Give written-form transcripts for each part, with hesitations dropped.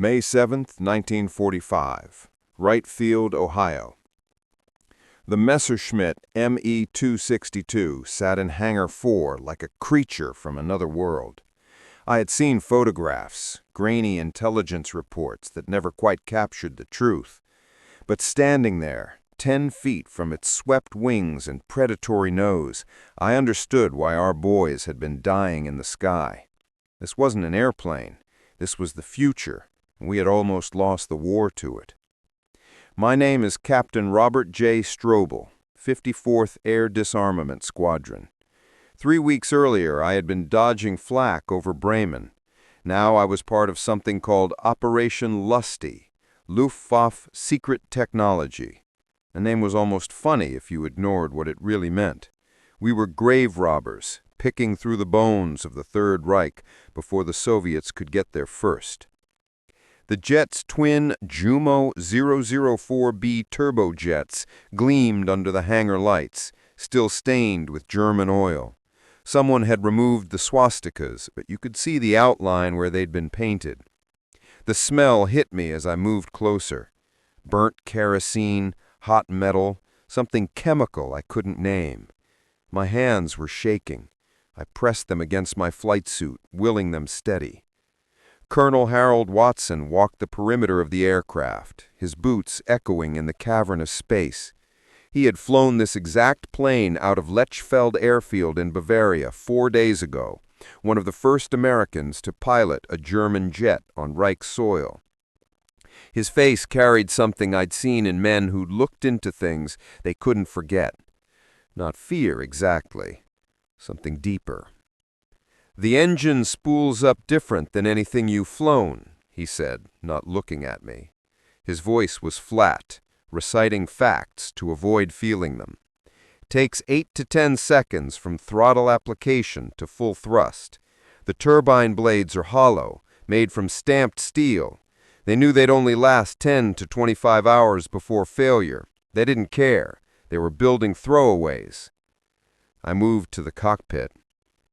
May 7, 1945, Wright Field, Ohio. The Messerschmitt Me 262 sat in Hangar 4 like a creature from another world. I had seen photographs, grainy intelligence reports that never quite captured the truth. But standing there, 10 feet from its swept wings and predatory nose, I understood why our boys had been dying in the sky. This wasn't an airplane. This was the future, and we had almost lost the war to it. My name is Captain Robert J. Strobell, 54th Air Disarmament Squadron. 3 weeks earlier, I had been dodging flak over Bremen. Now I was part of something called Operation LUSTY, Luftwaffe Secret Technology. The name was almost funny if you ignored what it really meant. We were grave robbers, picking through the bones of the Third Reich before the Soviets could get there first. The jet's twin Jumo 004B turbojets gleamed under the hangar lights, still stained with German oil. Someone had removed the swastikas, but you could see the outline where they'd been painted. The smell hit me as I moved closer. Burnt kerosene, hot metal, something chemical I couldn't name. My hands were shaking. I pressed them against my flight suit, willing them steady. Colonel Harold Watson walked the perimeter of the aircraft, his boots echoing in the cavernous space. He had flown this exact plane out of Lechfeld Airfield in Bavaria 4 days ago, one of the first Americans to pilot a German jet on Reich soil. His face carried something I'd seen in men who looked into things they couldn't forget. Not fear exactly, something deeper. "The engine spools up different than anything you've flown," he said, not looking at me. His voice was flat, reciting facts to avoid feeling them. "Takes 8 to 10 seconds from throttle application to full thrust. The turbine blades are hollow, made from stamped steel. They knew they'd only last 10 to 25 hours before failure. They didn't care. They were building throwaways." I moved to the cockpit.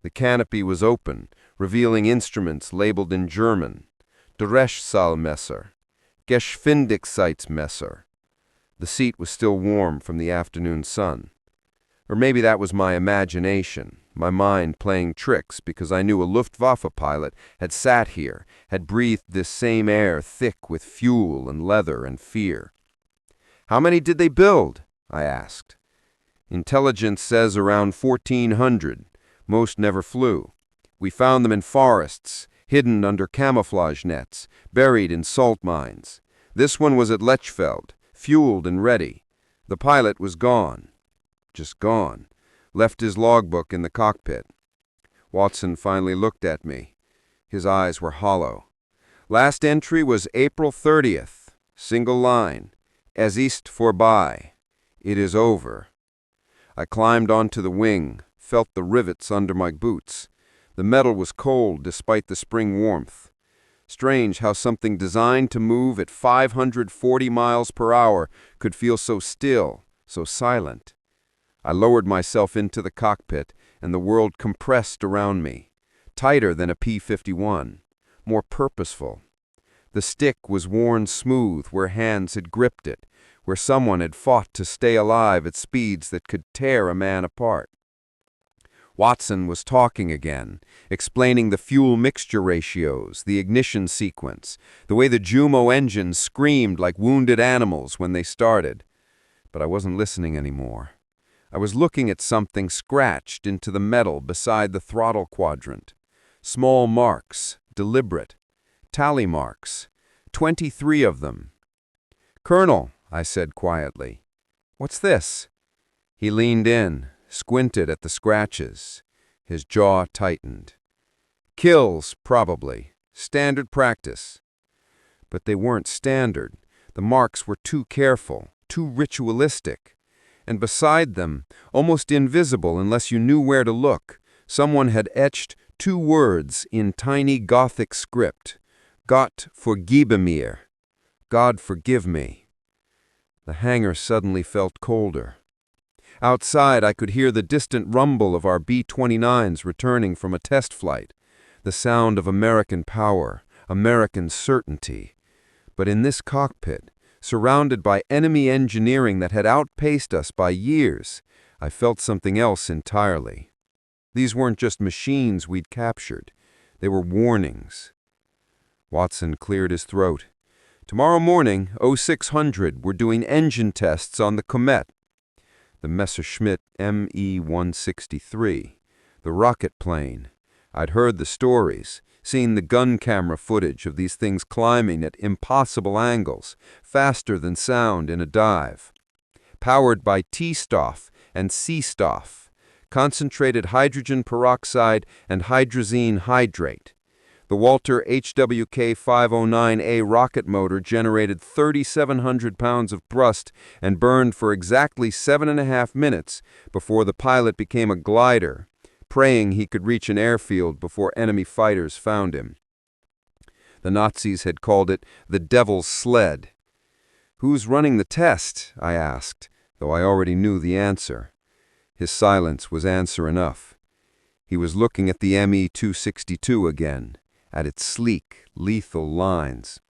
The canopy was open, revealing instruments labeled in German. Drehzahlmesser, Geschwindigkeitsmesser. The seat was still warm from the afternoon sun. Or maybe that was my imagination, my mind playing tricks because I knew a Luftwaffe pilot had sat here, had breathed this same air thick with fuel and leather and fear. "How many did they build?" I asked. "Intelligence says around 1,400. Most never flew. We found them in forests, hidden under camouflage nets, buried in salt mines. This one was at Lechfeld, fueled and ready. The pilot was gone. Just gone. Left his logbook in the cockpit." Watson finally looked at me. His eyes were hollow. "Last entry was April 30th. Single line. Es ist vorbei. It is over." I climbed onto the wing, felt the rivets under my boots. The metal was cold despite the spring warmth. Strange how something designed to move at 540 miles per hour could feel so still, so silent. I lowered myself into the cockpit, and the world compressed around me, tighter than a P-51, more purposeful. The stick was worn smooth where hands had gripped it, where someone had fought to stay alive at speeds that could tear a man apart. Watson was talking again, explaining the fuel mixture ratios, the ignition sequence, the way the Jumo engines screamed like wounded animals when they started. But I wasn't listening anymore. I was looking at something scratched into the metal beside the throttle quadrant. Small marks, deliberate. Tally marks. 23 of them. "Colonel," I said quietly, "what's this?" He leaned in, squinted at the scratches. His jaw tightened. "Kills, probably. Standard practice." But they weren't standard. The marks were too careful, too ritualistic. And beside them, almost invisible unless you knew where to look, someone had etched 2 words in tiny Gothic script. "Gott vergebe mir." God forgive me. The hangar suddenly felt colder. Outside, I could hear the distant rumble of our B-29s returning from a test flight, the sound of American power, American certainty, But in this cockpit, surrounded by enemy engineering that had outpaced us by years, I felt something else entirely. These weren't just machines we'd captured. They were warnings. Watson cleared his throat. Tomorrow morning, 0600, we're doing engine tests on the Komet. The Messerschmitt Me 163, the rocket plane. I'd heard the stories, seen the gun camera footage of these things climbing at impossible angles, faster than sound in a dive. Powered by T-Stoff and C-Stoff, concentrated hydrogen peroxide and hydrazine hydrate. The Walter HWK-509A rocket motor generated 3,700 pounds of thrust and burned for exactly 7.5 minutes before the pilot became a glider, praying he could reach an airfield before enemy fighters found him. The Nazis had called it the Devil's Sled. "Who's running the test?" I asked, though I already knew the answer. His silence was answer enough. He was looking at the Me 262 again, at its sleek, lethal lines.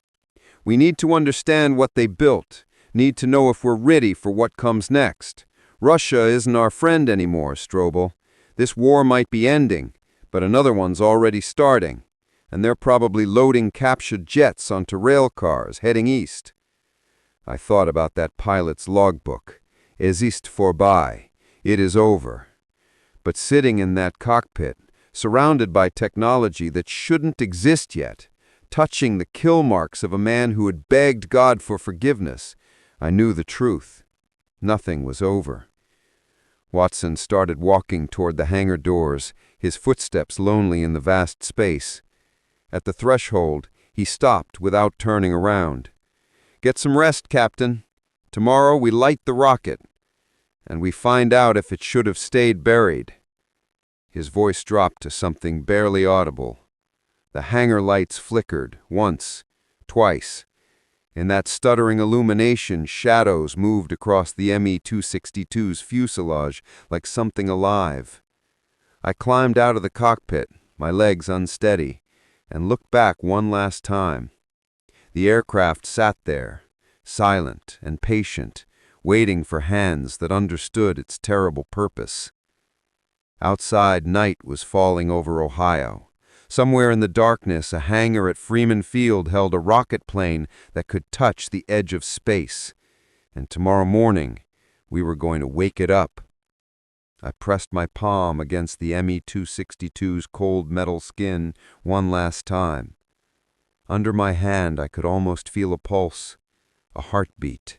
"We need to understand what they built, need to know if we're ready for what comes next. Russia isn't our friend anymore, Strobell. This war might be ending, but another one's already starting, and they're probably loading captured jets onto rail cars heading east." I thought about that pilot's logbook. "Es ist vorbei. It is over." But sitting in that cockpit, surrounded by technology that shouldn't exist yet, touching the kill marks of a man who had begged God for forgiveness, I knew the truth. Nothing was over. Watson started walking toward the hangar doors, his footsteps lonely in the vast space. At the threshold, he stopped without turning around. "Get some rest, Captain. Tomorrow we light the rocket, and we find out if it should have stayed buried." His voice dropped to something barely audible. The hangar lights flickered, once, twice. In that stuttering illumination, shadows moved across the Me 262's fuselage like something alive. I climbed out of the cockpit, my legs unsteady, and looked back one last time. The aircraft sat there, silent and patient, waiting for hands that understood its terrible purpose. Outside, night was falling over Ohio. Somewhere in the darkness, a hangar at Freeman Field held a rocket plane that could touch the edge of space. And tomorrow morning, we were going to wake it up. I pressed my palm against the Me 262's cold metal skin one last time. Under my hand, I could almost feel a pulse, a heartbeat,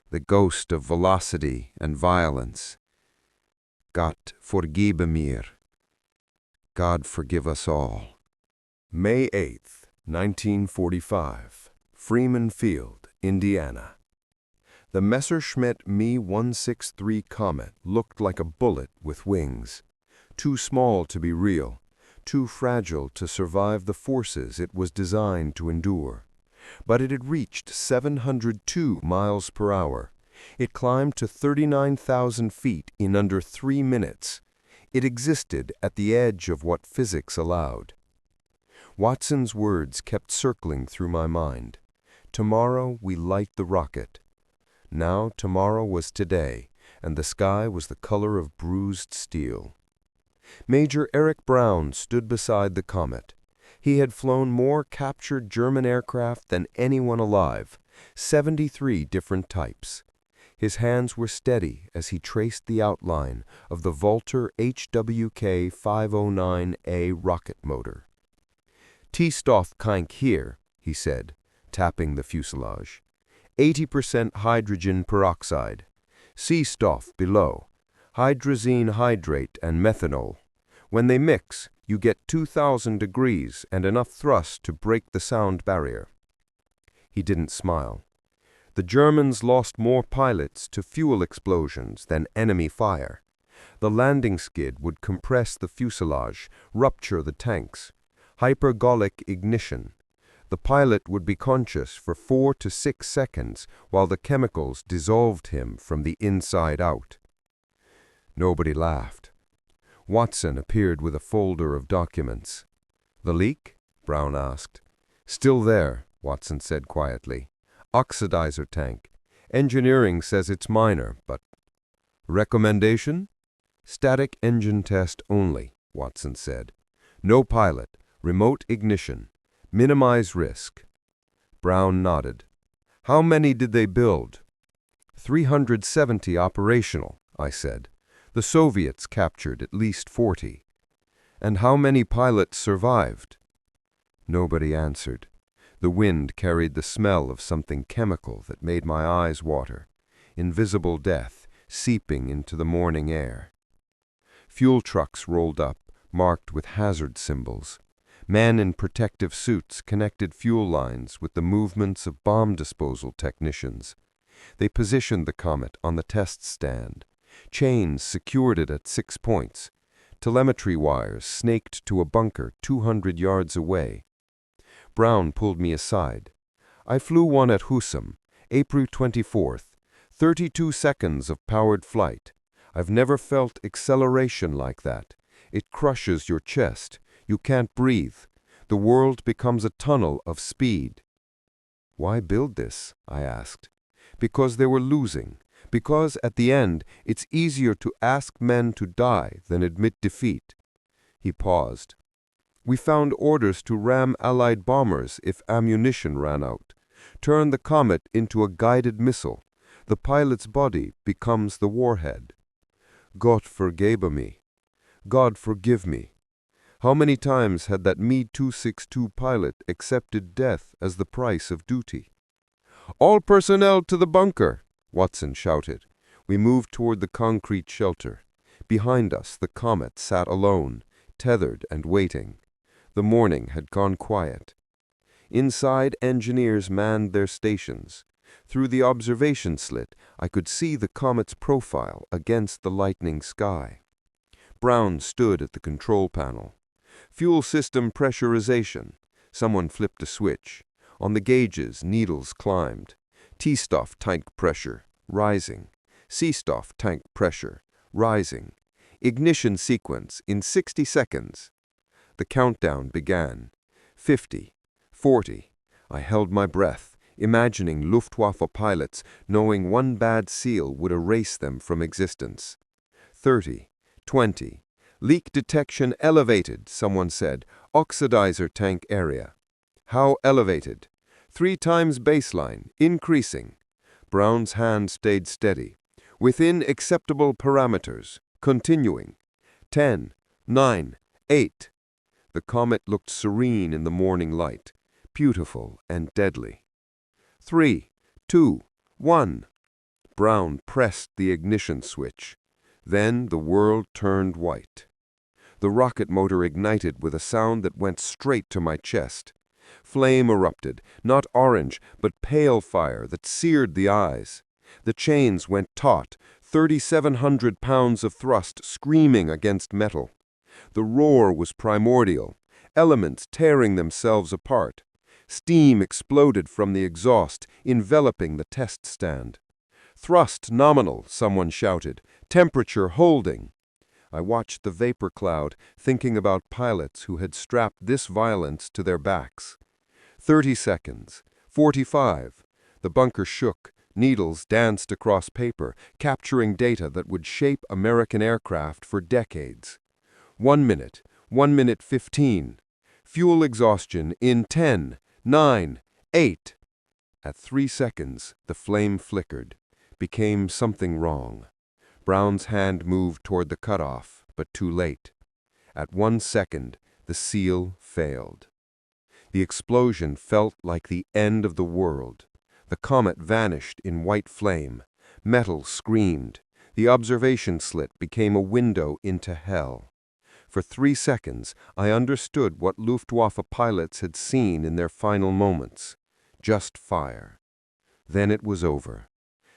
the ghost of velocity and violence. Gott vergebe mir. God forgive us all. May 8th, 1945, Freeman Field, Indiana. The Messerschmitt Me 163 Komet looked like a bullet with wings. Too small to be real, too fragile to survive the forces it was designed to endure. But it had reached 702 miles per hour. It climbed to 39,000 feet in under 3 minutes. It existed at the edge of what physics allowed. Watson's words kept circling through my mind. Tomorrow we light the rocket. Now tomorrow was today, and the sky was the color of bruised steel. Major Eric Brown stood beside the Komet. He had flown more captured German aircraft than anyone alive, 73 different types. His hands were steady as he traced the outline of the Walter HWK-509A rocket motor. "T-Stoff Kink here," he said, tapping the fuselage. 80% hydrogen peroxide. C-Stoff below. Hydrazine hydrate and methanol. When they mix, you get 2,000 degrees and enough thrust to break the sound barrier. He didn't smile. The Germans lost more pilots to fuel explosions than enemy fire. The landing skid would compress the fuselage, rupture the tanks. Hypergolic ignition. The pilot would be conscious for 4 to 6 seconds while the chemicals dissolved him from the inside out. Nobody laughed. Watson appeared with a folder of documents. "The leak?" Brown asked. "Still there," Watson said quietly. Oxidizer tank. Engineering says it's minor, but... Recommendation? Static engine test only, Watson said. No pilot. Remote ignition. Minimize risk. Brown nodded. How many did they build? 370 operational, I said. The Soviets captured at least 40. And how many pilots survived? Nobody answered. The wind carried the smell of something chemical that made my eyes water. Invisible death seeping into the morning air. Fuel trucks rolled up, marked with hazard symbols. Men in protective suits connected fuel lines with the movements of bomb disposal technicians. They positioned the Komet on the test stand. Chains secured it at 6 points. Telemetry wires snaked to a bunker 200 yards away. Brown pulled me aside. I flew one at Husum, April 24th. 32 seconds of powered flight. I've never felt acceleration like that. It crushes your chest. You can't breathe. The world becomes a tunnel of speed. Why build this? I asked. Because they were losing. Because at the end, it's easier to ask men to die than admit defeat. He paused. We found orders to ram Allied bombers if ammunition ran out. Turn the Komet into a guided missile. The pilot's body becomes the warhead. Gott vergebe me. God forgive me. How many times had that Me-262 pilot accepted death as the price of duty? All personnel to the bunker, Watson shouted. We moved toward the concrete shelter. Behind us, the Komet sat alone, tethered and waiting. The morning had gone quiet. Inside, engineers manned their stations. Through the observation slit, I could see the Komet's profile against the lightening sky. Brown stood at the control panel. Fuel system pressurization. Someone flipped a switch. On the gauges, needles climbed. T-Stoff tank pressure, rising. C-Stoff tank pressure, rising. Ignition sequence in 60 seconds. The countdown began. 50, 40. I held my breath, imagining Luftwaffe pilots knowing one bad seal would erase them from existence. 30, 20. Leak detection elevated, someone said. Oxidizer tank area. How elevated? 3 times baseline, increasing. Brown's hand stayed steady. Within acceptable parameters, continuing. 10, 9, 8. The Komet looked serene in the morning light, beautiful and deadly. 3, 2, 1. Brown pressed the ignition switch. Then the world turned white. The rocket motor ignited with a sound that went straight to my chest. Flame erupted, not orange, but pale fire that seared the eyes. The chains went taut, 3,700 pounds of thrust screaming against metal. The roar was primordial, elements tearing themselves apart. Steam exploded from the exhaust, enveloping the test stand. Thrust nominal, someone shouted. Temperature holding. I watched the vapor cloud, thinking about pilots who had strapped this violence to their backs. 30 seconds. 45. The bunker shook. Needles danced across paper, capturing data that would shape American aircraft for decades. 1 minute. 1 minute 15. Fuel exhaustion in 10, 9, 8. At 3 seconds, the flame flickered, became something wrong. Brown's hand moved toward the cutoff, but too late. At 1 second, the seal failed. The explosion felt like the end of the world. The Komet vanished in white flame. Metal screamed. The observation slit became a window into hell. For 3 seconds, I understood what Luftwaffe pilots had seen in their final moments. Just fire. Then it was over.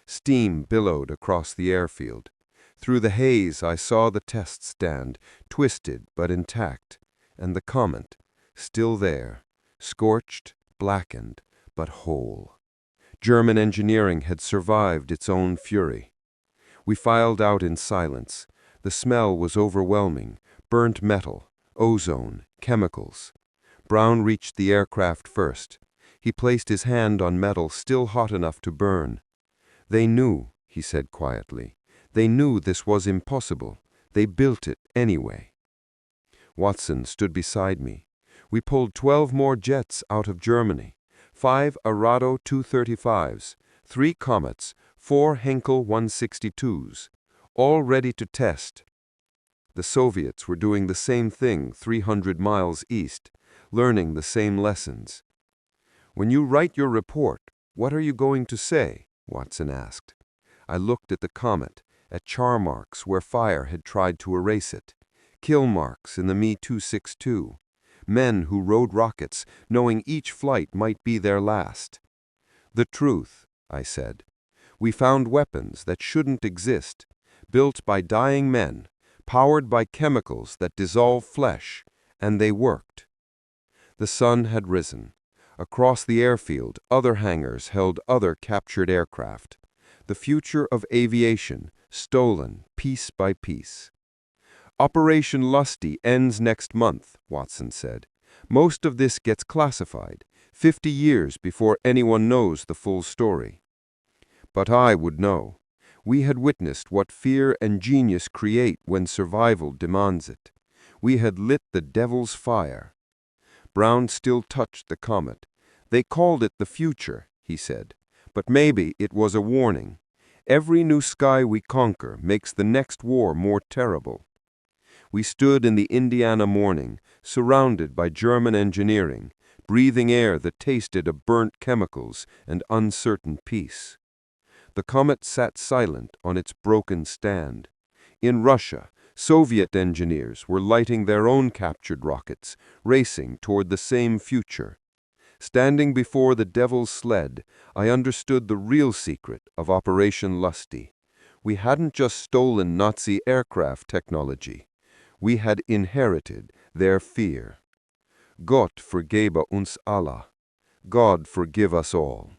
Steam billowed across the airfield. Through the haze, I saw the test stand, twisted but intact, and the Komet, still there, scorched, blackened, but whole. German engineering had survived its own fury. We filed out in silence. The smell was overwhelming. Burnt metal, ozone, chemicals. Brown reached the aircraft first. He placed his hand on metal still hot enough to burn. "They knew," he said quietly. "They knew this was impossible. They built it anyway." Watson stood beside me. We pulled 12 more jets out of Germany, 5 Arado 235s, 3 Komets, 4 Henkel 162s, all ready to test. The Soviets were doing the same thing 300 miles east, learning the same lessons. "When you write your report, what are you going to say?" Watson asked. I looked at the Komet, at char marks where fire had tried to erase it, kill marks in the Me 262, men who rode rockets knowing each flight might be their last. "The truth," I said. "We found weapons that shouldn't exist, built by dying men, powered by chemicals that dissolve flesh, and they worked." The sun had risen. Across the airfield, other hangars held other captured aircraft. The future of aviation, stolen piece by piece. "Operation LUSTY ends next month," Watson said. "Most of this gets classified, 50 years before anyone knows the full story." But I would know. We had witnessed what fear and genius create when survival demands it. We had lit the devil's fire. Brown still touched the Komet. "They called it the future," he said. "But maybe it was a warning. Every new sky we conquer makes the next war more terrible." We stood in the Indiana morning, surrounded by German engineering, breathing air that tasted of burnt chemicals and uncertain peace. The Komet sat silent on its broken stand. In Russia, Soviet engineers were lighting their own captured rockets, racing toward the same future. Standing before the devil's sled, I understood the real secret of Operation LUSTY. We hadn't just stolen Nazi aircraft technology. We had inherited their fear. Gott vergebe uns alle. God forgive us all.